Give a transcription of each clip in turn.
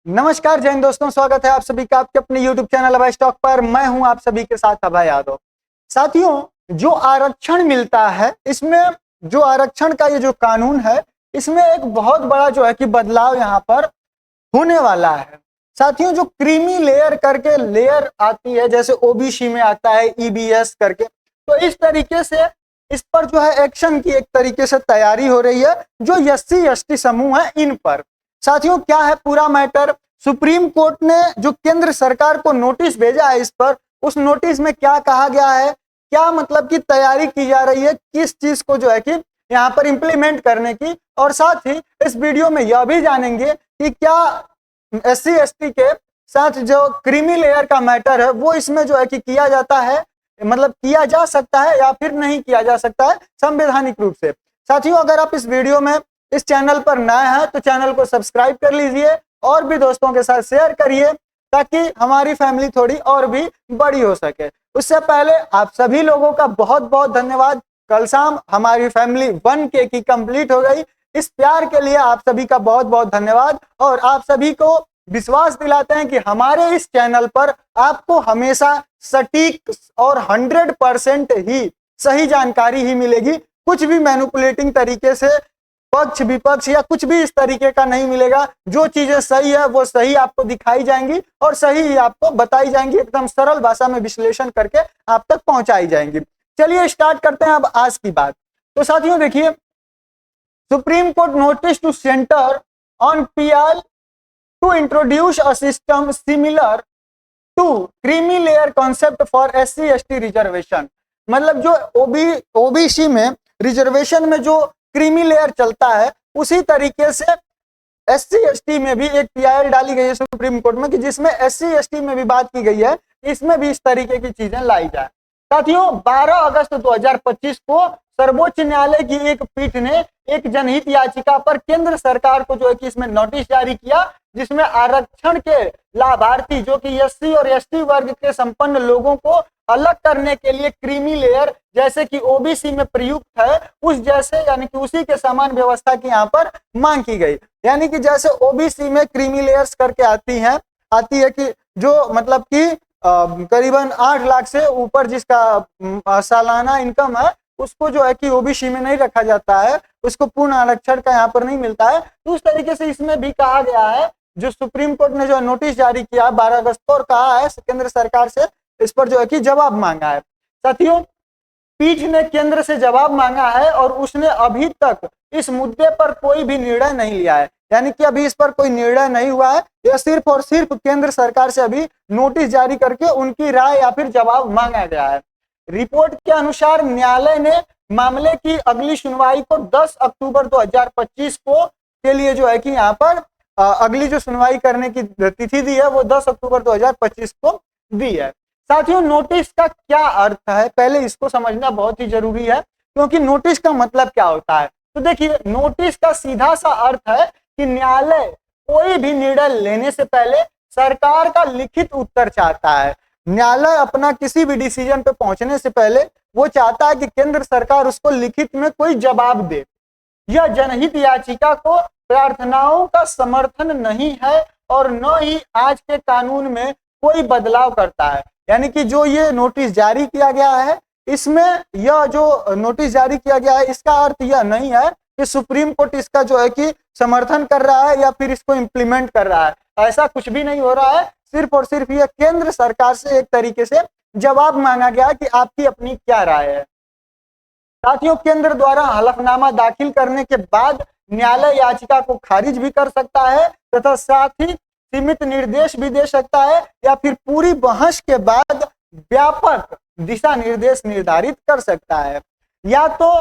नमस्कार जय हिंद दोस्तों, स्वागत है आप सभी का आपके अपने YouTube चैनल अभय स्टॉक पर। मैं हूं आप सभी के साथ अभय यादव। साथियों, जो आरक्षण मिलता है, इसमें जो आरक्षण का ये जो कानून है, इसमें एक बहुत बड़ा जो है कि बदलाव यहाँ पर होने वाला है। साथियों, जो क्रीमी लेयर करके लेयर आती है, जैसे ओबीसी में आता है ईबीएस करके, तो इस तरीके से इस पर जो है एक्शन की एक तरीके से तैयारी हो रही है जो एससी एसटी समूह है इन पर। साथियों, क्या है पूरा मैटर? सुप्रीम कोर्ट ने जो केंद्र सरकार को नोटिस भेजा है इस पर, उस नोटिस में क्या कहा गया है, क्या मतलब की तैयारी की जा रही है, किस चीज को जो है कि यहाँ पर इंप्लीमेंट करने की, और साथ ही इस वीडियो में यह भी जानेंगे कि क्या एससी एसटी के साथ जो क्रीमी लेयर का मैटर है वो इसमें जो है कि किया जाता है, मतलब किया जा सकता है या फिर नहीं किया जा सकता है संवैधानिक रूप से। साथियों, अगर आप इस वीडियो में इस चैनल पर नए हैं तो चैनल को सब्सक्राइब कर लीजिए और भी दोस्तों के साथ शेयर करिए ताकि हमारी फैमिली थोड़ी और भी बड़ी हो सके। उससे पहले आप सभी लोगों का बहुत बहुत धन्यवाद। कल शाम हमारी फैमिली 1K की कंप्लीट हो गई। इस प्यार के लिए आप सभी का बहुत बहुत धन्यवाद और आप सभी को विश्वास दिलाते हैं कि हमारे इस चैनल पर आपको हमेशा सटीक और 100% ही सही जानकारी ही मिलेगी। कुछ भी मैनिपुलेटिंग तरीके से पक्ष विपक्ष या कुछ भी इस तरीके का नहीं मिलेगा। जो चीजें सही है वो सही आपको दिखाई जाएंगी और सही ही आपको बताई जाएंगी, एकदम सरल भाषा में विश्लेषण करके आप तक पहुंचाई जाएंगी। चलिए स्टार्ट करते हैं अब आज की बात। तो साथियों देखिए, supreme court notice to centre on PL to introduce a system similar to creamy layer concept for SC ST reservation. मतलब जो ओबीसी में रिजर्वेशन में जो क्रीमी लेयर चलता है उसी तरीके से एससी एसटी में भी एक पीआईएल डाली गई है सुप्रीम कोर्ट में कि जिसमें एससी एसटी में भी बात की गई है, इसमें भी इस तरीके की चीजें लाई जाए। साथियों, 12 अगस्त 2025 को सर्वोच्च न्यायालय की एक पीठ ने एक जनहित याचिका पर केंद्र सरकार को जो है कि इसमें नोटिस जारी किया, जिसमें आरक्षण के लाभार्थी जो कि एससी और एसटी वर्ग के संपन्न लोगों को अलग करने के लिए क्रीमी लेयर जैसे कि ओबीसी में प्रयुक्त है उस जैसे यानी कि उसी के समान व्यवस्था की यहाँ पर मांग की गई। यानी कि जैसे ओबीसी में क्रीमी लेयर्स करके आती है कि जो मतलब कि करीबन 8 लाख से ऊपर जिसका सालाना इनकम है उसको जो है कि ओबीसी में नहीं रखा जाता है, उसको पूर्ण आरक्षण का यहाँ पर नहीं मिलता है। तो उस तरीके से इसमें भी कहा गया है, जो सुप्रीम कोर्ट ने जो नोटिस जारी किया 12 अगस्त को और कहा है केंद्र सरकार से इस पर जो है कि जवाब मांगा है। साथियों, पीठ ने केंद्र से जवाब मांगा है और उसने अभी तक इस मुद्दे पर कोई भी निर्णय नहीं लिया है। यानी कि अभी इस पर कोई निर्णय नहीं हुआ है, यह सिर्फ और सिर्फ केंद्र सरकार से अभी नोटिस जारी करके उनकी राय या फिर जवाब मांगा गया है। रिपोर्ट के अनुसार न्यायालय ने मामले की अगली सुनवाई को 10 अक्टूबर 2025 को के लिए जो है कि यहाँ पर अगली जो सुनवाई करने की तिथि दी है वो 10 अक्टूबर 2025 को दी है। साथियों, नोटिस का क्या अर्थ है, पहले इसको समझना बहुत ही जरूरी है, क्योंकि नोटिस का मतलब क्या होता है। तो देखिए, नोटिस का सीधा सा अर्थ है कि न्यायालय कोई भी निर्णय लेने से पहले सरकार का लिखित उत्तर चाहता है। न्यायालय अपना किसी भी डिसीजन पे पहुंचने से पहले वो चाहता है कि केंद्र सरकार उसको लिखित में कोई जवाब दे। यह जनहित याचिका को प्रार्थनाओं का समर्थन नहीं है और न ही आज के कानून में कोई बदलाव करता है। यानी कि जो ये नोटिस जारी किया गया है, इसमें यह जो नोटिस जारी किया गया है इसका अर्थ यह नहीं है कि सुप्रीम कोर्ट इसका जो है कि समर्थन कर रहा है या फिर इसको इम्प्लीमेंट कर रहा है। ऐसा कुछ भी नहीं हो रहा है। सिर्फ और सिर्फ यह केंद्र सरकार से एक तरीके से जवाब मांगा गया कि आपकी अपनी क्या राय है। साथियों, केंद्र द्वारा हलफनामा दाखिल करने के बाद न्यायालय याचिका को खारिज भी कर सकता है तथा साथ ही सीमित निर्देश भी दे सकता है या फिर पूरी बहस के बाद व्यापक दिशा निर्देश निर्धारित कर सकता है। या तो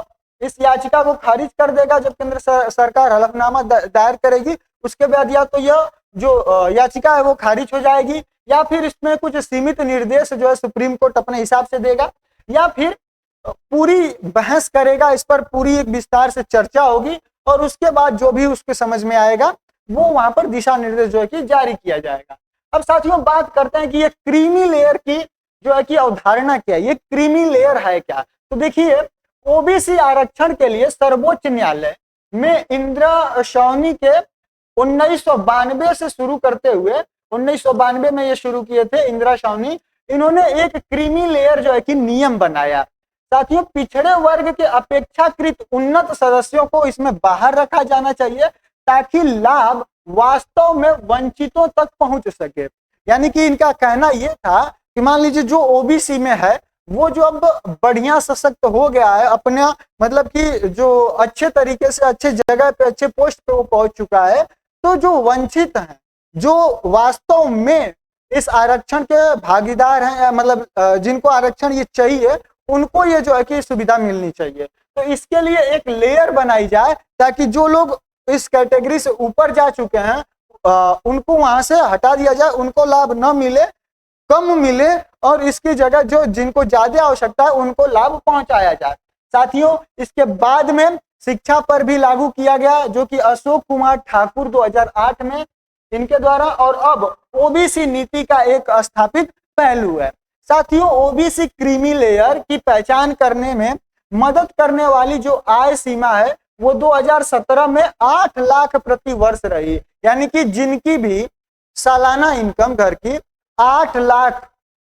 इस याचिका को खारिज कर देगा जब केंद्र सरकार हलफनामा दायर करेगी, उसके बाद या तो यह जो याचिका है वो खारिज हो जाएगी या फिर इसमें कुछ सीमित निर्देश जो है सुप्रीम कोर्ट अपने हिसाब से देगा या फिर पूरी बहस करेगा, इस पर पूरी एक विस्तार से चर्चा होगी और उसके बाद जो भी उसके समझ में आएगा वो वहां पर दिशा निर्देश जो है कि जारी किया जाएगा। अब साथियों, बात करते हैं कि ये क्रीमी लेयर की जो है कि अवधारणा क्या है, ये क्रीमी लेयर है क्या। तो देखिए, ओबीसी आरक्षण के लिए सर्वोच्च न्यायालय में इंदिरा शावनी के 1992 से शुरू करते हुए 1992 में ये शुरू किए थे इंदिरा शावनी। इन्होंने एक क्रीमी लेयर जो है कि नियम बनाया। साथियों, पिछड़े वर्ग के अपेक्षाकृत उन्नत सदस्यों को इसमें बाहर रखा जाना चाहिए ताकि लाभ वास्तव में वंचितों तक पहुंच सके। यानी कि इनका कहना यह था कि मान लीजिए जो ओबीसी में है वो जो अब बढ़िया सशक्त हो गया है, अपना मतलब कि जो अच्छे तरीके से अच्छे जगह पे अच्छे पोस्ट पे वो पहुंच चुका है, तो जो वंचित हैं, जो वास्तव में इस आरक्षण के भागीदार हैं, मतलब जिनको आरक्षण ये चाहिए, उनको ये जो है कि सुविधा मिलनी चाहिए। तो इसके लिए एक लेयर बनाई जाए ताकि जो लोग इस कैटेगरी से ऊपर जा चुके हैं उनको वहां से हटा दिया जाए, उनको लाभ न मिले, कम मिले, और इसकी जगह जो जिनको ज्यादा आवश्यकता है उनको लाभ पहुंचाया जाए। साथियों, इसके बाद में शिक्षा पर भी लागू किया गया, जो कि अशोक कुमार ठाकुर 2008 में इनके द्वारा, और अब ओबीसी नीति का एक स्थापित पहलू है। साथियों, ओबीसी क्रीमी लेयर की पहचान करने में मदद करने वाली जो आय सीमा है वो 2017 में 8 लाख प्रति वर्ष रही। यानी कि जिनकी भी सालाना इनकम घर की 8 लाख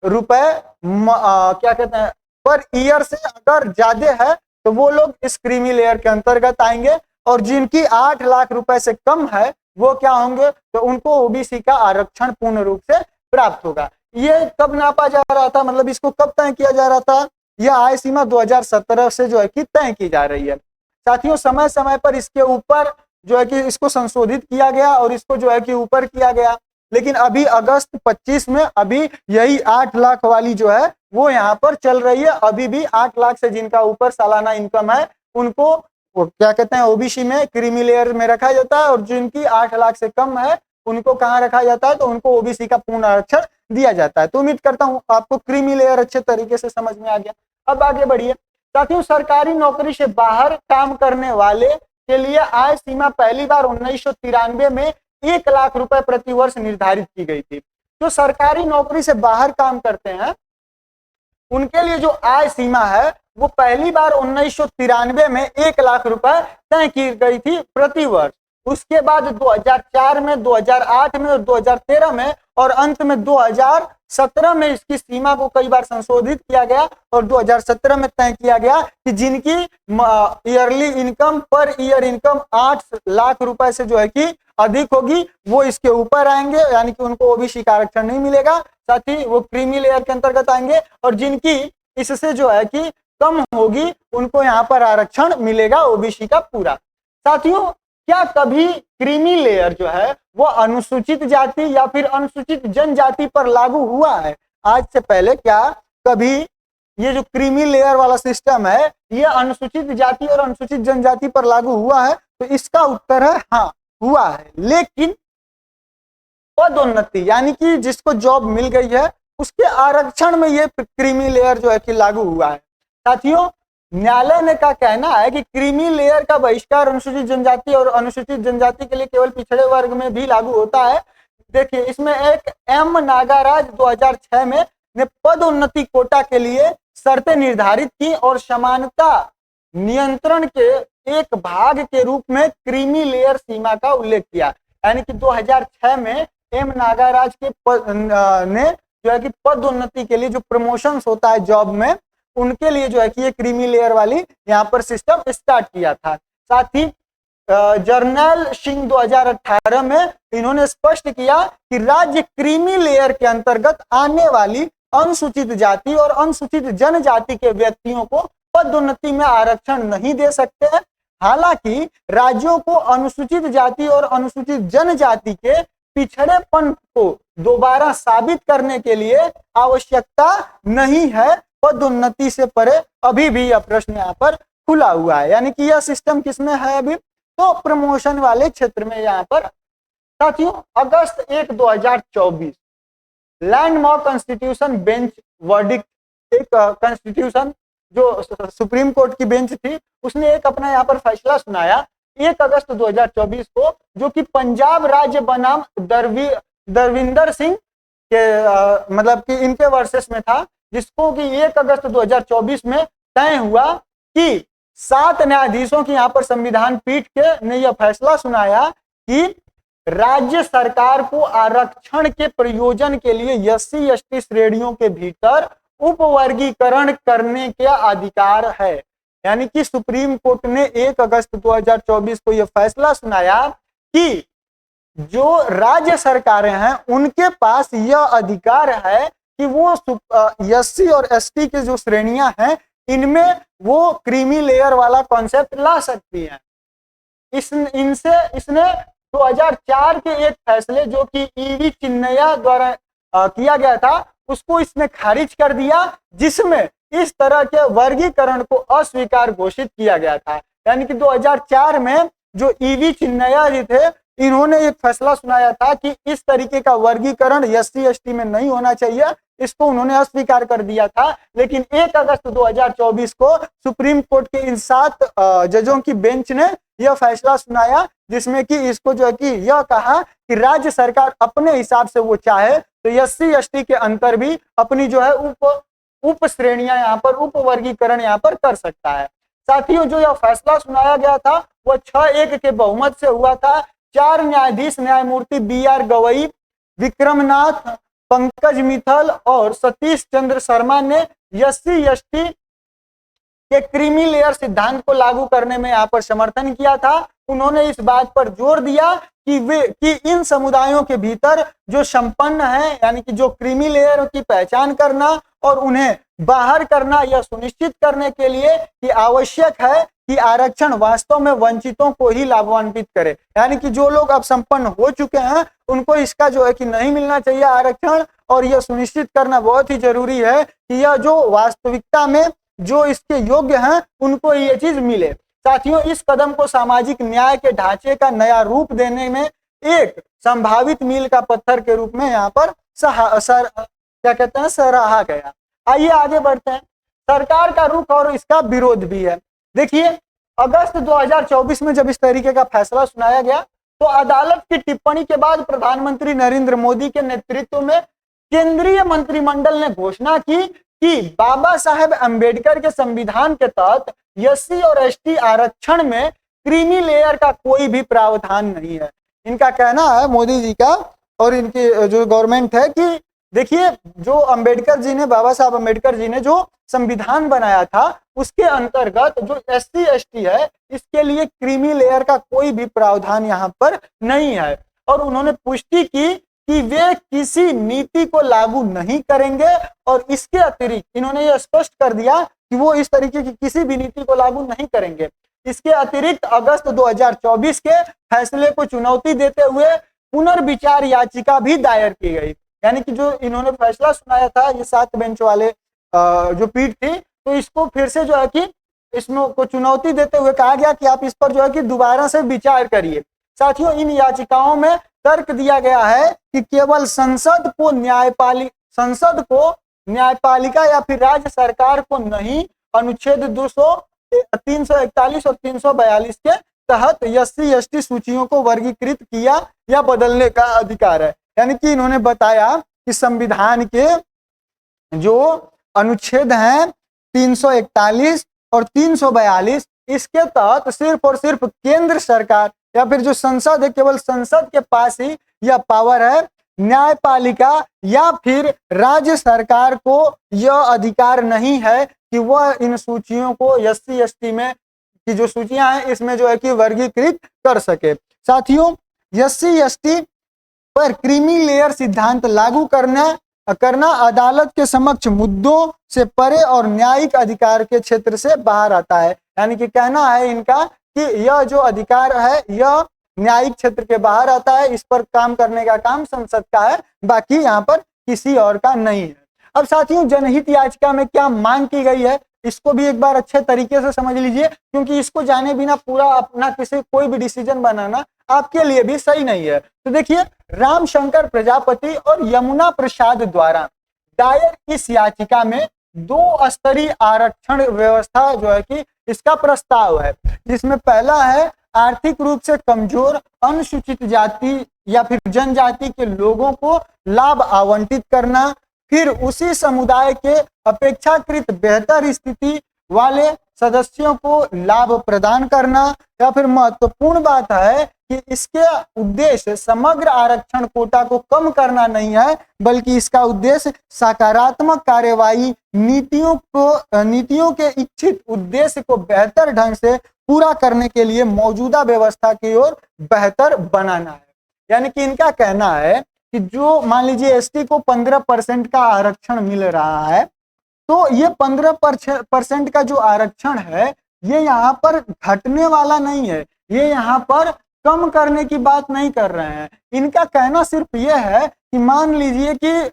रुपए क्या कहते हैं पर ईयर से अगर ज्यादा है तो वो लोग इस क्रीमी लेयर के अंतर्गत आएंगे, और जिनकी 8 लाख रुपए से कम है वो क्या होंगे, तो उनको ओबीसी का आरक्षण पूर्ण रूप से प्राप्त होगा। ये कब नापा जा रहा था, मतलब इसको कब तय किया जा रहा था, यह आय सीमा 2017 से जो है कि तय की जा रही है। साथियों, समय समय पर इसके ऊपर जो है कि इसको संशोधित किया गया और इसको जो है कि ऊपर किया गया, लेकिन अभी अगस्त 25 में अभी यही 8 लाख वाली जो है वो यहाँ पर चल रही है। अभी भी 8 लाख से जिनका ऊपर सालाना इनकम है उनको वो क्या कहते हैं ओबीसी में क्रीमी लेयर में रखा जाता है, और जिनकी 8 लाख से कम है उनको कहाँ रखा जाता है, तो उनको ओबीसी का पूर्ण आरक्षण दिया जाता है। तो उम्मीद करता हूँ आपको क्रीमी लेयर अच्छे तरीके से समझ में आ गया। अब आगे बढ़िए। साथियों, सरकारी नौकरी से बाहर काम करने वाले के लिए आय सीमा पहली बार 1993 में 1 लाख रुपए प्रति वर्ष निर्धारित की गई थी। जो सरकारी नौकरी से बाहर काम करते हैं उनके लिए जो आय सीमा है वो पहली बार 1993 में 1 लाख रुपए तय की गई थी प्रति वर्ष। उसके बाद 2004 में, 2008 में और 2013 में, और अंत में 2017 में इसकी सीमा को कई बार संशोधित किया गया, और 2017 में तय किया गया कि जिनकी yearly income per year income 8 lakh रुपए से जो है कि अधिक होगी वो इसके ऊपर आएंगे, यानी कि उनको ओबीसी का आरक्षण नहीं मिलेगा, साथ ही वो क्रीमी लेयर के अंतर्गत आएंगे, और जिनकी इससे जो है कि कम होगी उनको यहाँ पर आरक्षण मिलेगा ओबीसी का पूरा। साथियों, क्या कभी क्रीमी लेयर जो है वो अनुसूचित जाति या फिर अनुसूचित जनजाति पर लागू हुआ है? आज से पहले क्या कभी ये जो क्रीमी लेयर वाला सिस्टम है ये अनुसूचित जाति और अनुसूचित जनजाति पर लागू हुआ है? तो इसका उत्तर है हाँ, हुआ है, लेकिन पदोन्नति यानी कि जिसको जॉब मिल गई है उसके आरक्षण में ये क्रीमी लेयर जो है कि लागू हुआ है। साथियों, न्यायालय ने का कहना है कि क्रीमी लेयर का बहिष्कार अनुसूचित जनजाति और अनुसूचित जनजाति के लिए केवल पिछड़े वर्ग में भी लागू होता है। देखिए, इसमें एक एम नागाराज 2006 में ने पदोन्नति कोटा के लिए शर्तें निर्धारित की और समानता नियंत्रण के एक भाग के रूप में क्रीमी लेयर सीमा का उल्लेख किया। यानी कि 2006 में एम नागाराज के ने जो है कि पदोन्नति के लिए जो प्रमोशंस होता है जॉब में उनके लिए जो है कि ये क्रीमी लेयर वाली यहाँ पर सिस्टम स्टार्ट किया था। साथ ही जर्नल सिंह 2018 में इन्होंने स्पष्ट किया कि राज्य क्रीमी लेयर के अंतर्गत आने वाली अनुसूचित जाति और अनुसूचित जनजाति के व्यक्तियों को पदोन्नति में आरक्षण नहीं दे सकते हैं। हालांकि राज्यों को अनुसूचित जाति और अनुसूचित जनजाति के पिछड़ेपन को दोबारा साबित करने के लिए आवश्यकता नहीं है। पदोन्नति से परे अभी भी यह प्रश्न यहाँ पर खुला हुआ है, यानी कि यह सिस्टम किसमें है अभी, तो प्रमोशन वाले क्षेत्र में यहाँ पर। साथियों, अगस्त 1, 2024 लैंडमार्क कॉन्स्टिट्यूशन बेंच वर्डिक्ट, एक कॉन्स्टिट्यूशन जो सुप्रीम कोर्ट की बेंच थी उसने एक अपना यहाँ पर फैसला सुनाया 1 अगस्त 2024 को, जो कि पंजाब राज्य बनाम दरविंदर सिंह के मतलब कि इनके वर्सेस में था, जिसको कि 1 अगस्त 2024 में तय हुआ कि 7 न्यायाधीशों की यहाँ पर संविधान पीठ के ने यह फैसला सुनाया कि राज्य सरकार को आरक्षण के प्रयोजन के लिए SC/ST श्रेणियों के भीतर उपवर्गीकरण करने का अधिकार है। यानी कि सुप्रीम कोर्ट ने 1 अगस्त 2024 को यह फैसला सुनाया कि जो राज्य सरकारें हैं उनके पास यह अधिकार है कि वो SC और ST की जो श्रेणियां हैं इनमें वो क्रीमी लेयर वाला कॉन्सेप्ट ला सकती हैं। इसने 2004 के एक फैसले जो कि EV चिन्नैया द्वारा किया गया था उसको इसने खारिज कर दिया, जिसमें इस तरह के वर्गीकरण को अस्वीकार घोषित किया गया था। यानी कि 2004 में जो EV चिन्नैया जी थे इन्होंने एक फैसला सुनाया था कि इस तरीके का वर्गीकरण SC/ST में नहीं होना चाहिए, इसको उन्होंने अस्वीकार कर दिया था। लेकिन 1 अगस्त 2024 को सुप्रीम कोर्ट के इन 7 जजों की बेंच ने यह फैसला सुनाया, जिसमें कि इसको जो है कि यह कहा कि राज्य सरकार अपने हिसाब से वो चाहे तो SC/ST के अंतर भी अपनी जो है उप श्रेणियां यहाँ पर उप वर्गीकरण यहाँ पर कर सकता है। साथियों, जो यह फैसला सुनाया गया था वह 6-1 के बहुमत से हुआ था। 4 न्यायाधीश न्यायमूर्ति BR गवई, विक्रमनाथ, पंकज मित्तल और सतीश चंद्र शर्मा ने SC/ST के क्रीमी लेयर सिद्धांत को लागू करने में यहाँ पर समर्थन किया था। उन्होंने इस बात पर जोर दिया कि इन समुदायों के भीतर जो संपन्न है, यानी कि जो क्रीमी लेयर की पहचान करना और उन्हें बाहर करना यह सुनिश्चित करने के लिए कि आवश्यक है कि आरक्षण वास्तव में वंचितों को ही लाभान्वित करे। यानी कि जो लोग अब संपन्न हो चुके हैं उनको इसका जो है कि नहीं मिलना चाहिए आरक्षण, और यह सुनिश्चित करना बहुत ही जरूरी है कि यह जो वास्तविकता में जो इसके योग्य हैं उनको ये चीज मिले। साथियों, इस कदम को सामाजिक न्याय के ढांचे का नया रूप देने में एक संभावित मील का पत्थर के रूप में यहाँ पर सराहा गया। आइए आगे बढ़ते हैं। सरकार का रुख और इसका विरोध भी है। देखिए, अगस्त 2024 में जब इस तरीके का फैसला सुनाया गया तो अदालत की टिप्पणी के बाद प्रधानमंत्री नरेंद्र मोदी के नेतृत्व में केंद्रीय मंत्रिमंडल ने घोषणा की कि बाबा साहेब अंबेडकर के संविधान के तहत SC और ST आरक्षण में क्रीमी लेयर का कोई भी प्रावधान नहीं है। इनका कहना है, मोदी जी का और इनकी जो गवर्नमेंट है, कि देखिए जो अंबेडकर जी ने, बाबा साहब अंबेडकर जी ने जो संविधान बनाया था उसके अंतर्गत जो SC/ST है इसके लिए क्रीमी लेयर का कोई भी प्रावधान यहाँ पर नहीं है। और उन्होंने पुष्टि की कि वे किसी नीति को लागू नहीं करेंगे, और इसके अतिरिक्त इन्होंने यह स्पष्ट कर दिया कि वो इस तरीके की किसी भी नीति को लागू नहीं करेंगे। इसके अतिरिक्त अगस्त 2024 के फैसले को चुनौती देते हुए पुनर्विचार याचिका भी दायर की गई। यानी कि जो इन्होंने फैसला सुनाया था, ये 7 बेंच वाले जो पीठ थी, तो इसको फिर से जो है कि इसको चुनौती देते हुए कहा गया कि आप इस पर जो है कि दोबारा से विचार करिए। साथियों, इन याचिकाओं में तर्क दिया गया है कि केवल संसद को न्यायपालिका या फिर राज्य सरकार को नहीं, अनुच्छेद 341 और 342 के तहत SC/ST सूचियों को वर्गीकृत किया या बदलने का अधिकार है। यानी कि इन्होंने बताया कि संविधान के जो अनुच्छेद हैं 341 और 342, इसके तहत सिर्फ और सिर्फ केंद्र सरकार या फिर जो संसद है, केवल संसद के पास ही यह पावर है। न्यायपालिका या फिर राज्य सरकार को यह अधिकार नहीं है कि वह इन सूचियों को SC/ST में की जो सूचियां हैं इसमें जो है कि वर्गीकृत कर सके। साथियों, SC/ST पर क्रीमी लेयर सिद्धांत लागू करना अदालत के समक्ष मुद्दों से परे और न्यायिक अधिकार के क्षेत्र से बाहर आता है। यानी कि कहना है इनका कि यह जो अधिकार है यह न्यायिक क्षेत्र के बाहर आता है, इस पर काम करने का काम संसद का है, बाकी यहाँ पर किसी और का नहीं है। अब साथियों, जनहित याचिका में क्या मांग की गई है इसको भी एक बार अच्छे तरीके से समझ लीजिए, क्योंकि इसको जाने बिना पूरा अपना कोई भी डिसीजन बनाना आपके लिए भी सही नहीं है। तो देखिए, रामशंकर प्रजापति और यमुना प्रसाद द्वारा दायर इस याचिका में 2 स्तरीय आरक्षण व्यवस्था जो है कि इसका प्रस्ताव है, जिसमें पहला है आर्थिक रूप से कमजोर अनुसूचित जाति या फिर जनजाति के लोगों को लाभ आवंटित करना, फिर उसी समुदाय के अपेक्षाकृत बेहतर स्थिति वाले सदस्यों को लाभ प्रदान करना, या फिर महत्वपूर्ण बात है कि इसके उद्देश्य समग्र आरक्षण कोटा को कम करना नहीं है, बल्कि इसका उद्देश्य सकारात्मक कार्यवाही नीतियों के इच्छित उद्देश्य को बेहतर ढंग से पूरा करने के लिए मौजूदा व्यवस्था की ओर बेहतर बनाना है। यानी कि इनका कहना है कि जो मान लीजिए एसटी को 15% का आरक्षण मिल रहा है, तो ये 15% का जो आरक्षण है ये यहाँ पर घटने वाला नहीं है, ये यहाँ पर कम करने की बात नहीं कर रहे हैं। इनका कहना सिर्फ ये है कि मान लीजिए कि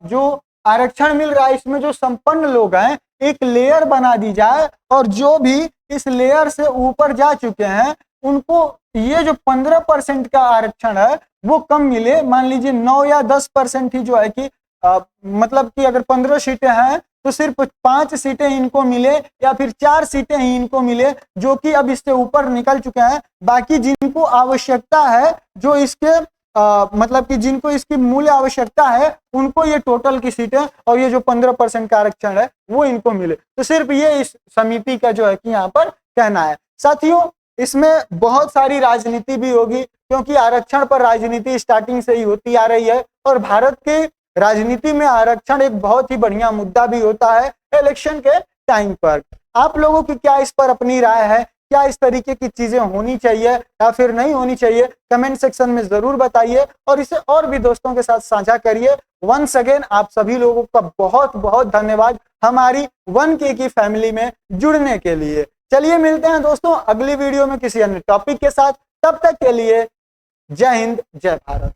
जो आरक्षण मिल रहा है इसमें जो संपन्न लोग हैं एक लेयर बना दी जाए, और जो भी इस लेयर से ऊपर जा चुके हैं उनको ये जो 15% का आरक्षण है वो कम मिले। मान लीजिए 9 या 10% ही जो है कि मतलब कि अगर 15 सीटें हैं तो सिर्फ 5 सीटें इनको मिले, या फिर 4 सीटें ही इनको मिले जो कि अब इससे ऊपर निकल चुके हैं। बाकी जिनको आवश्यकता है, जो इसके मतलब कि जिनको इसकी मूल्य आवश्यकता है, उनको ये टोटल की सीटें और ये जो 15% का आरक्षण है वो इनको मिले। तो सिर्फ ये इस समिति का जो है कि यहाँ पर कहना है। साथियों, इसमें बहुत सारी राजनीति भी होगी, क्योंकि आरक्षण पर राजनीति स्टार्टिंग से ही होती आ रही है, और भारत की राजनीति में आरक्षण एक बहुत ही बढ़िया मुद्दा भी होता है इलेक्शन के टाइम पर। आप लोगों की क्या इस पर अपनी राय है? क्या इस तरीके की चीजें होनी चाहिए या फिर नहीं होनी चाहिए? कमेंट सेक्शन में जरूर बताइए, और इसे और भी दोस्तों के साथ साझा करिए। वंस अगेन आप सभी लोगों का बहुत बहुत धन्यवाद हमारी 1K की फैमिली में जुड़ने के लिए। चलिए मिलते हैं दोस्तों अगली वीडियो में किसी अन्य टॉपिक के साथ। तब तक के लिए जय हिंद, जय भारत।